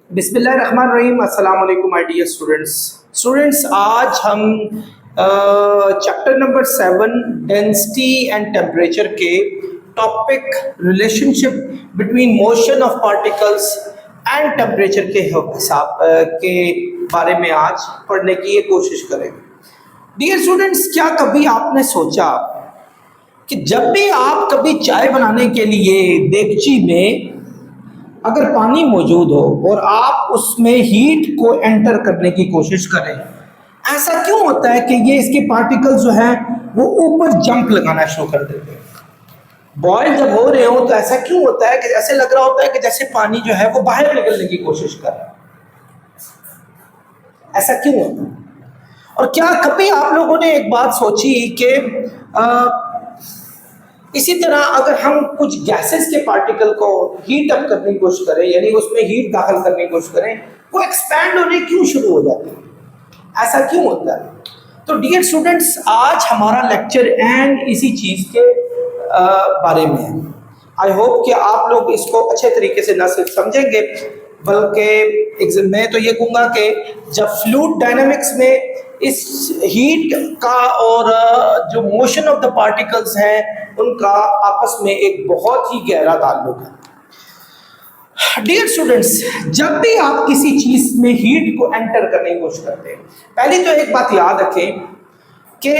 बिस्मिल्लाहिर्रहमानिर्रहीम। अस्सलाम वालेकुम माय डियर स्टूडेंट्स, आज हम chapter number 7 density and temperature के topic relationship between motion of particles and temperature के हिसाब के बारे में आज पढ़ने की ये कोशिश करेंगे। डियर स्टूडेंट्स, क्या कभी आपने सोचा कि जब भी आप कभी चाय बनाने के लिए देगची में अगर पानी मौजूद हो और आप उसमें हीट को एंटर करने की कोशिश करें, ऐसा क्यों होता है कि ये इसके पार्टिकल्स जो हैं वो ऊपर जंप लगाना शुरू कर देते हैं? बॉयल जब हो रहे हो तो ऐसा क्यों होता है कि ऐसे लग रहा होता है कि जैसे पानी जो है वो बाहर निकलने की कोशिश कर रहा है? ऐसा क्यों होता है? और क्या कभी आप लोगों ने एक बात सोची कि इसी तरह अगर हम कुछ गैसेस के पार्टिकल को हीट अप करने की कोशिश करें, यानी उसमें हीट दाखिल करने की कोशिश करें, वो एक्सपैंड होने क्यों शुरू हो जाते हैं? ऐसा क्यों होता है? तो डियर स्टूडेंट्स, आज हमारा लेक्चर एंड इसी चीज़ के बारे में है। आई होप कि आप लोग इसको अच्छे तरीके से न सिर्फ समझेंगे बल्कि मैं तो ये कहूँगा कि जब फ्लूइड डायनामिक्स में इस हीट का और जो मोशन ऑफ द पार्टिकल्स हैं उनका आपस में एक बहुत ही गहरा ताल्लुक है। डियर स्टूडेंट्स, जब भी आप किसी चीज में हीट को एंटर करने की कोशिश करते हैं, पहले तो एक बात याद रखें कि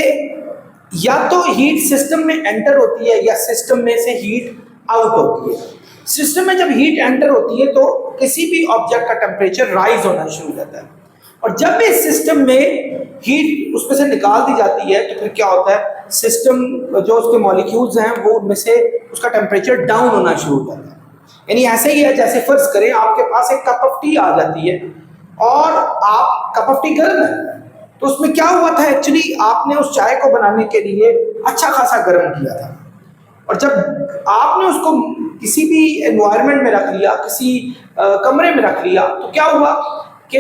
या तो हीट सिस्टम में एंटर होती है या सिस्टम में से हीट आउट होती है। सिस्टम में जब हीट एंटर होती है तो किसी भी ऑब्जेक्ट का टेम्परेचर राइज होना शुरू हो जाता है, और जब भी सिस्टम में हीट उसमें से निकाल दी जाती है तो फिर क्या होता है, सिस्टम जो उसके मॉलिक्यूल्स हैं वो उनमें से उसका टेम्परेचर डाउन होना शुरू हो जाता है। यानी ऐसे ही है जैसे फर्ज करें आपके पास एक कप ऑफ टी आ जाती है और आप कप ऑफ टी गर्म है, तो उसमें क्या हुआ था, एक्चुअली आपने उस चाय को बनाने के लिए अच्छा खासा गर्म किया था, और जब आपने उसको किसी भी एनवायरनमेंट में रख लिया, किसी कमरे में रख लिया, तो क्या हुआ कि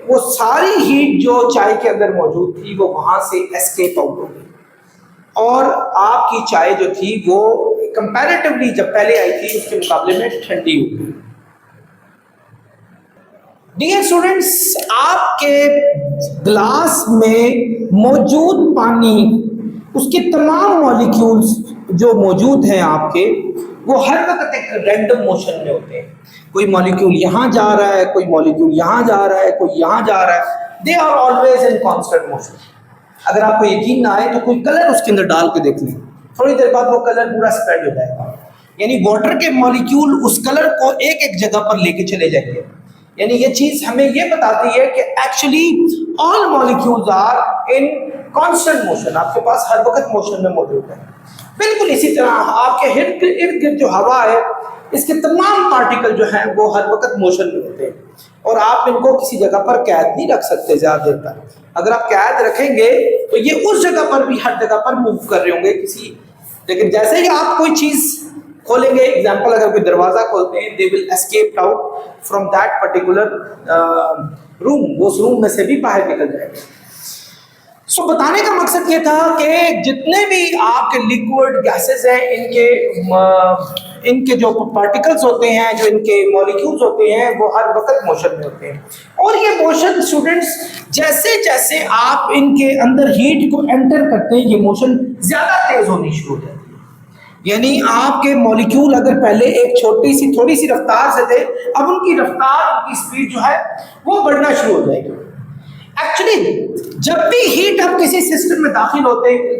वो सारी हीट जो चाय के अंदर मौजूद थी वो वहां से एस्केप आउट हो गई, और आपकी चाय जो थी वो कंपैरेटिवली जब पहले आई थी उसके मुकाबले में ठंडी हो गई। डियर स्टूडेंट्स, आपके ग्लास में मौजूद पानी, उसके तमाम मॉलिक्यूल्स जो मौजूद हैं आपके, वो हर वक्त एक रैंडम मोशन में होते हैं। कोई मॉलिक्यूल यहाँ जा रहा है, कोई मॉलिक्यूल यहाँ जा रहा है, कोई यहाँ जा रहा है। They are always in constant motion. अगर आपको यकीन ना आए तो कोई कलर उसके अंदर डाल के देख लें, थोड़ी देर बाद वो कलर पूरा स्प्रेड हो जाएगा। यानी वाटर के मॉलिक्यूल उस कलर को एक एक जगह पर लेके चले जाएंगे। यानी ये चीज हमें ये बताती है कि actually all molecules are in constant motion, आपके पास हर वक्त मोशन में मौजूद है। बिल्कुल इसी तरह आपके इर्द गिर्द जो हवा है, इसके तमाम पार्टिकल जो हैं वो हर वक्त मोशन में होते हैं, और आप इनको किसी जगह पर कैद नहीं रख सकते ज़्यादा देर तक। अगर आप कैद रखेंगे तो ये उस जगह पर भी हर जगह पर मूव कर रहे होंगे किसी, लेकिन जैसे ही आप कोई चीज़ खोलेंगे, एग्जाम्पल अगर कोई दरवाज़ा खोलते हैं, they will escape out from that particular room, वो उस रूम में से भी बाहर निकल जाएंगे। सो बताने का मकसद ये था कि जितने भी आपके लिक्विड गैसेस हैं, इनके जो पार्टिकल्स होते हैं, जो इनके मॉलिक्यूल्स होते हैं, वो हर वक्त मोशन में होते हैं। और ये मोशन स्टूडेंट्स, जैसे जैसे आप इनके अंदर हीट को एंटर करते हैं, ये मोशन ज़्यादा तेज होनी शुरू हो जाती है। यानी आपके मॉलिक्यूल अगर पहले एक छोटी सी थोड़ी सी रफ्तार से थे, अब उनकी रफ्तार, उनकी स्पीड जो है वो बढ़ना शुरू हो जाएगी। एक्चुअली जब भी हीट हम किसी सिस्टम में दाखिल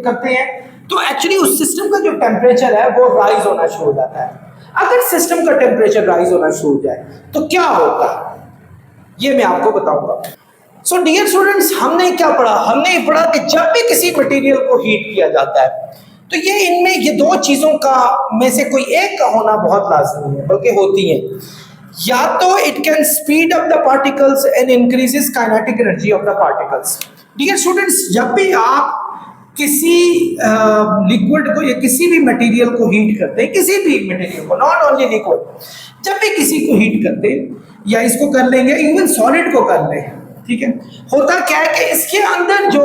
करते हैं तो एक्चुअली उस सिस्टम का जो टेम्परेचर है वो राइज होना शुरू हो जाता है। अगर सिस्टम का टेम्परेचर राइज होना शुरू हो जाए तो क्या होगा, ये मैं आपको बताऊंगा। सो डियर स्टूडेंट्स, हमने क्या पढ़ा? हमने ये पढ़ा कि जब भी किसी मटेरियल को हीट किया जाता है तो ये इनमें ये दो चीजों का में से कोई एक का होना बहुत लाजमी है, बल्कि होती है। या तो it can speed up the particles and increases kinetic energy of the particles. Dear students, जब भी आप किसी लिक्विड को या किसी भी मटेरियल को हीट करते हैं, किसी भी मटेरियल को, नॉट ओनली लिक्विड, जब भी किसी को हीट करते हैं या इसको कर लेंगे, इवन सॉलिड को कर लें, ठीक है, होता क्या है कि इसके अंदर जो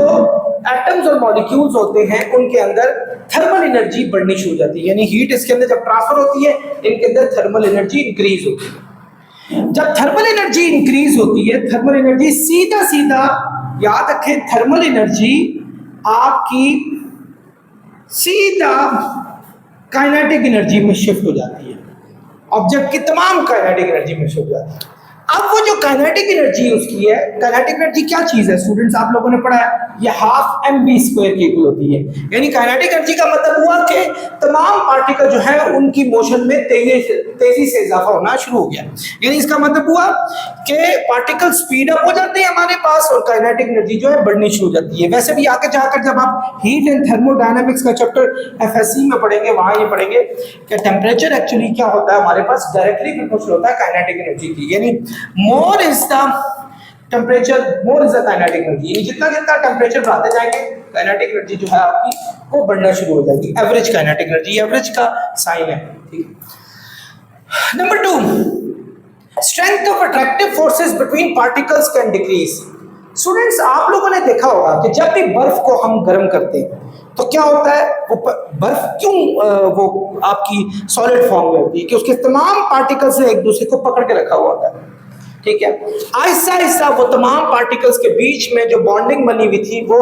एटम्स और मॉलिक्यूल्स होते हैं उनके अंदर थर्मल एनर्जी बढ़नी शुरू हो जाती है। यानी हीट इसके अंदर जब ट्रांसफर होती है, इनके अंदर थर्मल एनर्जी इंक्रीज होती है। जब थर्मल एनर्जी इंक्रीज होती है, थर्मल एनर्जी सीधा सीधा याद रखें, थर्मल एनर्जी आपकी सीधा काइनेटिक एनर्जी में शिफ्ट हो जाती है, ऑब्जेक्ट की तमाम काइनेटिक एनर्जी में शिफ्ट हो जाती है। अब वो जो काइनेटिक एनर्जी उसकी है, काइनेटिक एनर्जी क्या चीज है स्टूडेंट्स, आप लोगों ने पढ़ा है, ये हाफ mv² के इक्वल होती है। यानी काइनेटिक एनर्जी का मतलब हुआ कि तमाम पार्टिकल जो है उनकी मोशन में तेजी से इजाफा होना शुरू हो गया। यानी इसका मतलब हुआ कि पार्टिकल स्पीड अप हो जाते हैं हमारे पास और काइनेटिक एनर्जी जो है बढ़नी शुरू हो जाती है। वैसे भी आगे जाकर जब आप हीट एंड थर्मोडायनामिक्स का चैप्टर एफएससी में पढ़ेंगे, वहां ये पढ़ेंगे कि टेम्परेचर एक्चुअली क्या होता है, हमारे पास डायरेक्टली प्रोपोर्शनल होता है काइनेटिक एनर्जी की। यानी more is the temperature, more is the kinetic energy. जितना जितना टेम्परेचर बढ़ाते जाएंगे, काइनेटिक एनर्जी जो है आपकी वो बढ़ना शुरू हो जाएगी। एवरेज काइनेटिक एनर्जी, एवरेज का साइन है, ठीक है। Number 2, strength of attractive forces between particles can decrease. Students, आप लोगों ने देखा होगा कि जब भी बर्फ को हम गर्म करते हैं तो क्या होता है, वो बर्फ क्यों वो आपकी सॉलिड फॉर्म में होती है कि उसके तमाम पार्टिकल्स ने एक दूसरे को पकड़ के रखा हुआ होता है, ठीक है। आहिस्ता आहिस्ता वो तमाम पार्टिकल्स के बीच में जो बॉन्डिंग बनी हुई थी वो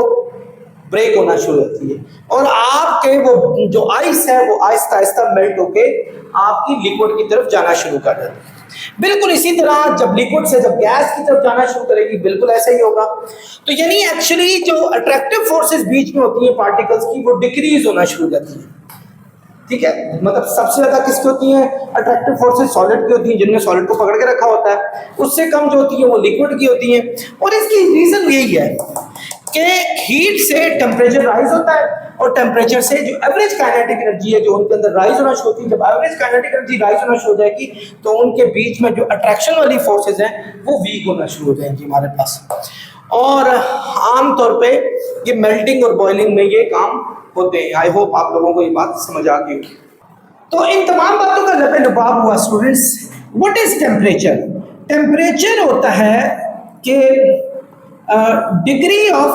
ब्रेक होना शुरू होती है और आपके वो जो आइस है वो आहिस्ता आहिस्ता मेल्ट होके आपकी लिक्विड की तरफ जाना शुरू कर देती है। बिल्कुल इसी तरह जब लिक्विड से जब गैस की तरफ जाना शुरू करेगी, बिल्कुल ऐसा ही होगा। तो यानी एक्चुअली जो अट्रैक्टिव फोर्सेस बीच में होती है पार्टिकल्स की, वो डिक्रीज होना शुरू हो जाती है, ठीक है। मतलब सबसे ज्यादा किसकी होती है, अट्रैक्टिव फोर्सेस सॉलिड की होती हैं, जिनमें सॉलिड को पकड़ के रखा होता है। उससे कम जो होती है वो लिक्विड की होती है। और इसकी रीजन यही है कि हीट से टेम्परेचर राइज होता है और टेम्परेचर से जो एवरेज काइनेटिक एनर्जी है जो उनके अंदर राइज होना शुरू होती है। जब एवरेज काइनेटिक एनर्जी राइज होना शुरू हो जाएगी तो उनके बीच में जो अट्रैक्शन वाली फोर्सेस हैं वो वीक होना शुरू हो जाएंगी हमारे पास। और आमतौर पे ये मेल्टिंग और बॉइलिंग में ये काम होते हैं। आई होप आप लोगों को ये बात समझ आ गई होगी। तो इन तमाम बातों का लबे लुबाब हुआ students, what is temperature. Temperature होता है कि degree of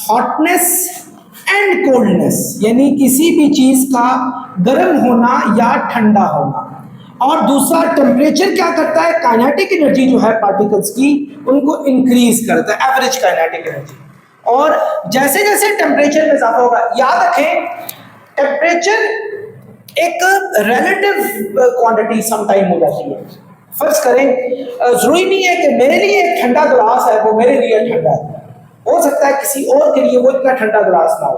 hotness and coldness, यानी किसी भी चीज का गर्म होना या ठंडा होना। और दूसरा टेम्परेचर क्या करता है, काइनेटिक एनर्जी जो है पार्टिकल्स की उनको इंक्रीज करता है, एवरेज काइनेटिक एनर्जी। और जैसे जैसे टेम्परेचर में इजाफा होगा, याद रखें टेम्परेचर एक रिलेटिव क्वांटिटी समटाइम हो जाती है। फर्ज करें जरूरी नहीं है कि मेरे लिए एक ठंडा गिलास है वो मेरे लिए ठंडा है, हो सकता है किसी और के लिए वो इतना ठंडा गिलास ना हो।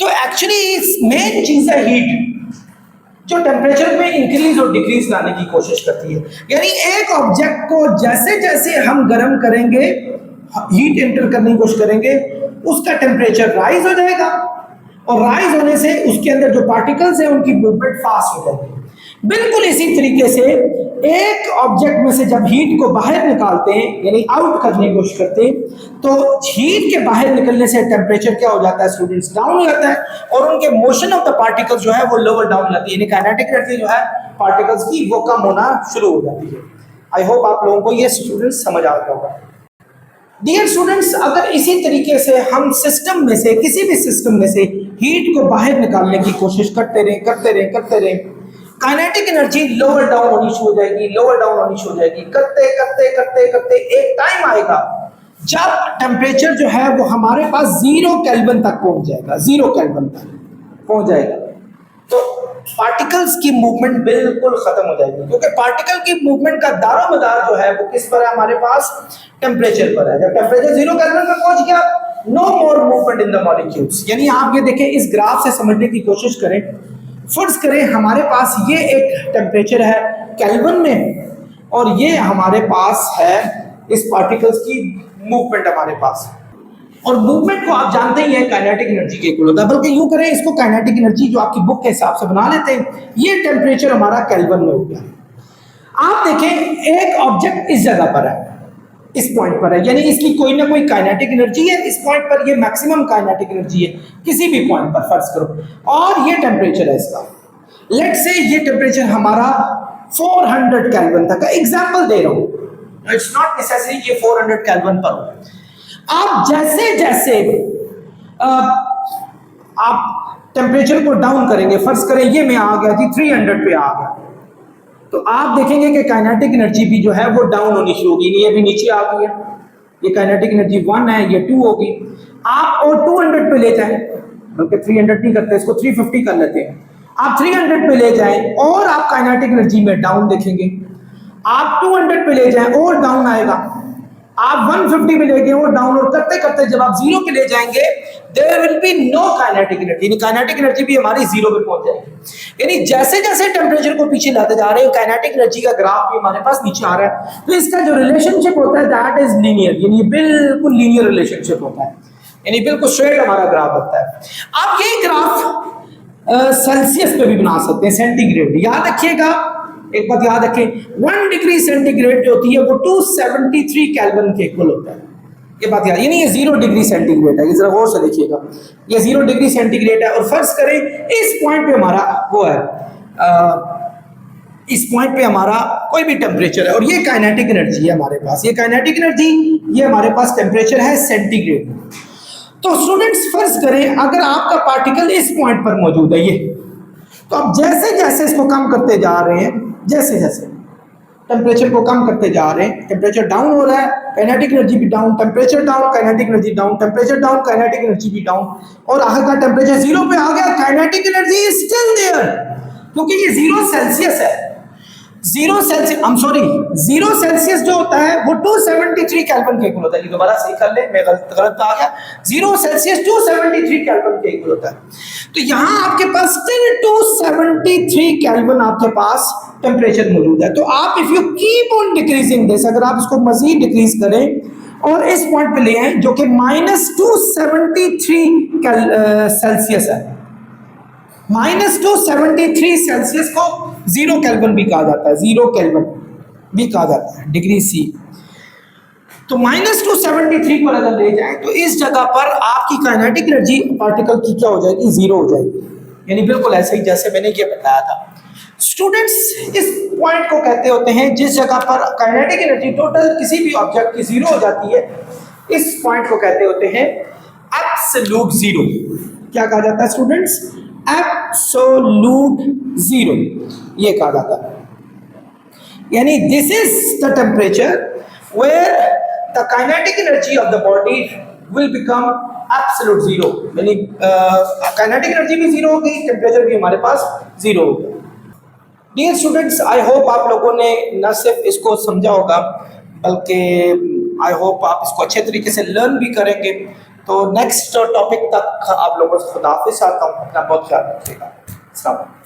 तो एक्चुअली मेन चीज है हीट, जो टेम्परेचर में इंक्रीज और डिक्रीज लाने की कोशिश करती है। यानी एक ऑब्जेक्ट को जैसे जैसे हम गर्म करेंगे, हीट एंटर करने की कोशिश करेंगे, उसका टेम्परेचर राइज हो जाएगा और राइज होने से उसके अंदर जो पार्टिकल्स हैं उनकी मूवमेंट फास्ट हो जाएगी। बिल्कुल इसी तरीके से एक ऑब्जेक्ट में से जब हीट को बाहर निकालते हैं, यानी आउट करने की कोशिश करते हैं, तो हीट के बाहर निकलने से टेम्परेचर क्या हो जाता है स्टूडेंट्स, डाउन हो जाता है और उनके मोशन ऑफ द पार्टिकल्स जो है वो लोअर डाउन जाती है। यानी काइनेटिक एनर्जी जो है पार्टिकल्स की वो कम होना शुरू हो जाती है। आई होप आप लोगों को ये स्टूडेंट्स समझ आ गया होगा। डियर स्टूडेंट्स, अगर इसी तरीके से हम सिस्टम में से किसी भी सिस्टम में से हीट को बाहर निकालने की कोशिश करते रहे, काइनेटिक एनर्जी लोअर डाउन होनी शुरू हो जाएगी, लोअर डाउन होनी शुरू हो जाएगी। करते एक टाइम आएगा जब टेम्परेचर जो है वो हमारे पास 0 केल्विन तक पहुंच जाएगा, 0 केल्विन तक पहुंच जाएगा। तो पार्टिकल्स की मूवमेंट बिल्कुल खत्म हो जाएगी, क्योंकि पार्टिकल की मूवमेंट का दारोमदार जो है वो किस पर है, हमारे पास टेम्परेचर पर है। जब टेम्परेचर 0 केल्विन पर पहुंच गया, no more movement in the molecules. यानी आप ये देखें, इस ग्राफ से समझने की कोशिश करें। फर्ज करें हमारे पास ये एक टेम्परेचर है केल्विन में और ये हमारे पास है इस पार्टिकल्स की मूवमेंट हमारे पास, और मूवमेंट को आप जानते ही हैं काइनेटिक एनर्जी के इक्वल होता है। बल्कि यूं करें, इसको काइनेटिक एनर्जी जो आपकी बुक के हिसाब से बना लेते हैं, ये टेम्परेचर हमारा केल्विन में हो गया। आप देखें एक ऑब्जेक्ट इस जगह पर है, इस पॉइंट पर है, यानी इसकी कोई ना कोई काइनेटिक एनर्जी है। इस पॉइंट पर ये मैक्सिमम काइनेटिक एनर्जी है किसी भी पॉइंट पर फर्ज करो, और ये टेम्परेचर है इसका। लेट्स से ये टेम्परेचर हमारा 400 केल्विन तक का एग्जांपल दे रहा हूं, इट्स नॉट नेसेसरी कि 400 केल्विन पर हो। आप जैसे जैसे आप टेम्परेचर को डाउन करेंगे, फर्ज करें ये मैं आ गया जी 300 पे आ गया, तो आप देखेंगे कि काइनेटिक एनर्जी भी जो है वो डाउन होनी शुरू होगी। ये भी नीचे आ गई है, ये काइनेटिक एनर्जी 1 है, ये 2 होगी। आप और 200 पे ले जाएं, बल्कि 300 नहीं करते, इसको 350 कर लेते हैं। आप 300 पे ले जाएं और आप काइनेटिक एनर्जी में डाउन देखेंगे। आप 200 पे ले जाएं और डाउन आएगा। आप 150 पे ले गए और डाउन, और करते करते जब आप 0 पे ले जाएंगे, there will be no kinetic energy, यानी काइनेटिक एनर्जी भी हमारी 0 पे पहुंच जाएगी। यानी जैसे जैसे टेम्परेचर को पीछे लाते जा रहे हैं, काइनेटिक एनर्जी का ग्राफ भी हमारे पास नीचे आ रहा है। तो इसका जो रिलेशनशिप होता है दैट इज लीनियर, यानी बिल्कुल लीनियर रिलेशनशिप होता है, यानी बिल्कुल स्ट्रेट हमारा ग्राफ बनता है। आप ये ग्राफ सेल्सियस पे भी बना सकते हैं, सेंटीग्रेड। याद रखिएगा, एक बात याद रखें, 1 डिग्री सेंटीग्रेड जो होती है वो 273 केल्विन के इक्वल होता है। ये बात याद, यानी ये 0 डिग्री सेंटीग्रेड है। जरा गौर से देखिएगा, ये 0 डिग्री सेंटीग्रेड है। और फर्ज करें इस पॉइंट पे हमारा वो है, इस पॉइंट पे हमारा कोई भी टेम्परेचर है और ये काइनेटिक एनर्जी है हमारे पास। ये काइनेटिक एनर्जी, ये हमारे पास टेम्परेचर है सेंटीग्रेड। तो स्टूडेंट्स फर्ज करें अगर आपका पार्टिकल इस पॉइंट पर मौजूद है, ये, तो आप जैसे जैसे इसको कम करते जा रहे हैं, जैसे जैसे टेम्परेचर को कम करते जा रहे हैं, टेम्परेचर डाउन हो रहा है, काइनेटिक एनर्जी भी down, temperature down, kinetic energy down, temperature down, kinetic energy भी डाउन, और आखिरकार टेम्परेचर 0 पे आ गया, kinetic energy is still there, क्योंकि ये 0 सेल्सियस है। 0 Celsius, I am sorry, 0 Celsius जो होता है वो 273 केल्विन के इक्वल होता है। ये दोबारा सही कर ले, मैं गलत आ गया। 0 सेल्सियस 273 केल्विन के इक्वल होता है। तो यहां आपके पास स्टिल 273 केल्विन आपके पास टेम्परेचर मौजूद है। तो आप if you keep on decreasing this, अगर आप इसको मजीद डिक्रीज करें और इस पॉइंट पे ले आए जो कि -273 सेल्सियस है, -273 सेल्सियस को 0 केल्विन भी कहा जाता है, 0 केल्विन भी कहा जाता है, डिग्री सी। तो -273 को अगर ले जाएं तो इस जगह पर आपकी काइनेटिक एनर्जी पार्टिकल की क्या हो जाएगी, 0 हो जाएगी, यानी बिल्कुल ऐसे ही जैसे मैंने ये बताया था। स्टूडेंट्स इस पॉइंट को कहते होते हैं, जिस जगह पर काइनेटिक एनर्जी टोटल किसी भी ऑब्जेक्ट की 0 हो जाती है, इस पॉइंट को कहते होते हैं एब्सोल्यूट जीरो। क्या कहा जाता है स्टूडेंट्स? एब्सोल्यूट जीरो, ये कहा जाता है। यानी this is the temperature where the kinetic energy of the body will become absolute zero, यानी काइनेटिक एनर्जी भी 0 हो गई, टेम्परेचर भी हमारे पास 0 हो गया। डियर स्टूडेंट्स, आई होप आप लोगों ने न सिर्फ इसको समझा होगा, बल्कि आई होप आप इसको अच्छे तरीके से लर्न भी करेंगे। तो नेक्स्ट टॉपिक तक आप लोगों से खुदा हाफिज़ चाहता हूँ, अपना बहुत ख्याल रखिएगा। अस्सलाम वालेकुम।